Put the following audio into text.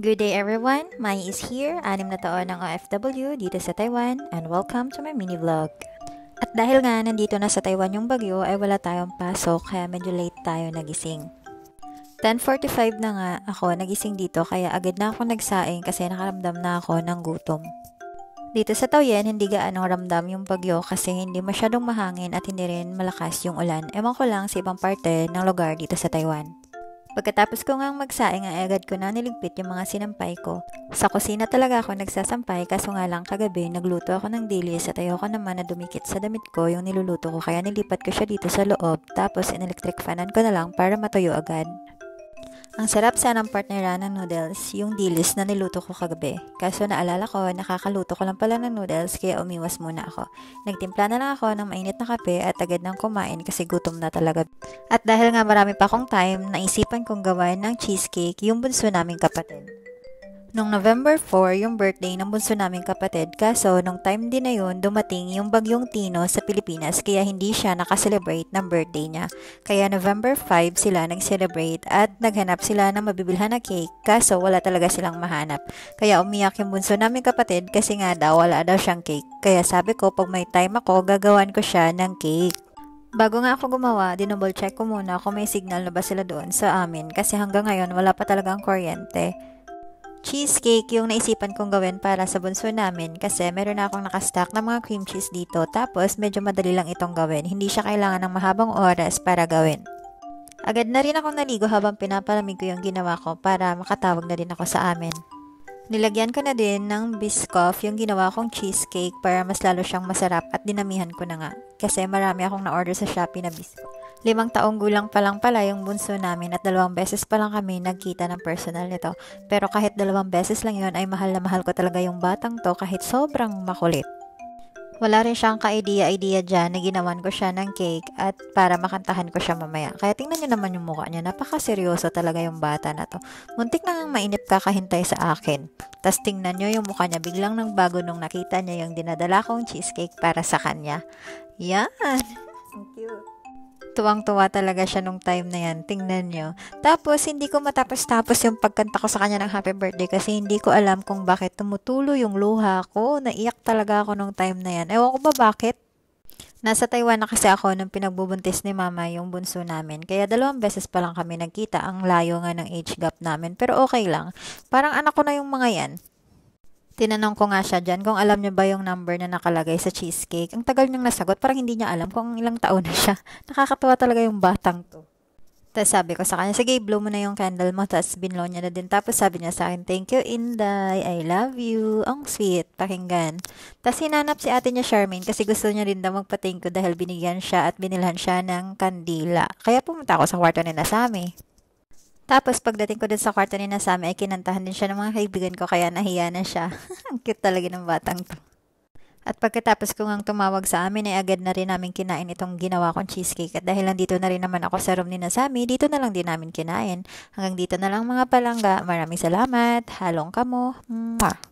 Good day everyone, Mai is here, 6 na taon ng OFW dito sa Taiwan and welcome to my mini vlog. At dahil nga nandito na sa Taiwan yung bagyo ay wala tayong pasok kaya medyo late tayo nagising. 10:45 na nga ako nagising dito kaya agad na ako nagsaing kasi nakaramdam na ako ng gutom. Dito sa Taoyuan, hindi gaano ramdam yung bagyo kasi hindi masyadong mahangin at hindi rin malakas yung ulan. Ewan ko lang sa ibang parte ng lugar dito sa Taiwan. Pagkatapos ko ngang magsaing ay agad ko na niligpit yung mga sinampay ko. Sa kusina talaga ako nagsasampay kaso nga lang kagabi nagluto ako ng dilis at ayoko naman na dumikit sa damit ko yung niluluto ko kaya nilipat ko siya dito sa loob tapos in-electric fanan ko na lang para matuyo agad. Ang sarap sanang partneran ng noodles, yung dilis na niluto ko kagabi. Kaso naalala ko, nakakaluto ko lang pala ng noodles kaya umiwas muna ako. Nagtimpla na lang ako ng mainit na kape at agad nang kumain kasi gutom na talaga. At dahil nga marami pa akong time, naisipan kong gawain ng cheesecake yung bunso naming kapatid. Nung November 4, yung birthday ng bunso naming kapatid, kaso nung time din na yun, dumating yung bagyong Tino sa Pilipinas kaya hindi siya nakaselebrate ng birthday niya. Kaya November 5 sila nag-celebrate at naghanap sila ng mabibilhan na cake kaso wala talaga silang mahanap. Kaya umiyak yung bunso naming kapatid kasi nga daw wala daw siyang cake. Kaya sabi ko pag may time ako, gagawan ko siya ng cake. Bago nga ako gumawa, dinouble check ko muna kung may signal na ba sila doon sa amin kasi hanggang ngayon wala pa talagang kuryente. Cheesecake yung naisipan kong gawin para sa bunso namin kasi meron na akong nakastock ng mga cream cheese dito tapos medyo madali lang itong gawin. Hindi siya kailangan ng mahabang oras para gawin. Agad na rin akong naligo habang pinapalamig ko yung ginawa ko para makatawag na din ako sa amin. Nilagyan ko na din ng Biscoff yung ginawa kong cheesecake para mas lalo siyang masarap at dinamihan ko na nga kasi marami akong na-order sa Shopee na Biscoff. 5 taong gulang pa lang pala yung bunso namin at 2 beses pa lang kami nagkita ng personal nito. Pero kahit 2 beses lang yun ay mahal na mahal ko talaga yung batang to kahit sobrang makulit. Wala rin siyang ka-idea dyan na ginawan ko siya ng cake at para makantahan ko siya mamaya. Kaya tingnan nyo naman yung mukha niya. Napaka-seryoso talaga yung bata na to. Muntik na ngang mainip kakahintay sa akin. Tas tingnan nyo yung mukha niya. Biglang nang bago nung nakita niya yung dinadala kong cheesecake para sa kanya. Yan! Ang cute. Tuwang-tuwa talaga siya nung time na yan. Tingnan nyo. Tapos, hindi ko matapos-tapos yung pagkanta ko sa kanya ng happy birthday kasi hindi ko alam kung bakit tumutulo yung luha ko. Naiyak talaga ako nung time na yan. Ewan ko ba bakit? Nasa Taiwan na kasi ako nung pinagbubuntis ni mama yung bunso namin. Kaya 2 beses pa lang kami nagkita. Ang layo nga ng age gap namin. Pero okay lang. Parang anak ko na yung mga yan. Tinanong ko nga siya dyan kung alam niya ba yung number na nakalagay sa cheesecake. Ang tagal niyang nasagot, parang hindi niya alam kung ilang taon na siya. Nakakatuwa talaga yung batang to. Tapos sabi ko sa kanya, sige, blow mo na yung candle mo. Tapos binlow niya na din. Tapos sabi niya sa akin, thank you, Inday. I love you. Ang sweet. Pakinggan. Tapos hinanap si ate niya, Charmaine, kasi gusto niya rin daw magpa-thank you dahil binigyan siya at binilhan siya ng kandila. Kaya pumunta ako sa kwarto ni Nasami. Tapos pagdating ko din sa kwarto ni Nasami ay kinantahan din siya ng mga kaibigan ko kaya nahiya na siya. Ang cute talaga ng batang to. At pagkatapos ko ngang tumawag sa amin ay agad na rin namin kinain itong ginawa kong cheesecake. At dahil nandito na rin naman ako sa room ni Nasami, dito na lang din namin kinain. Hanggang dito na lang mga palangga. Maraming salamat. Halong kamo. Mwah!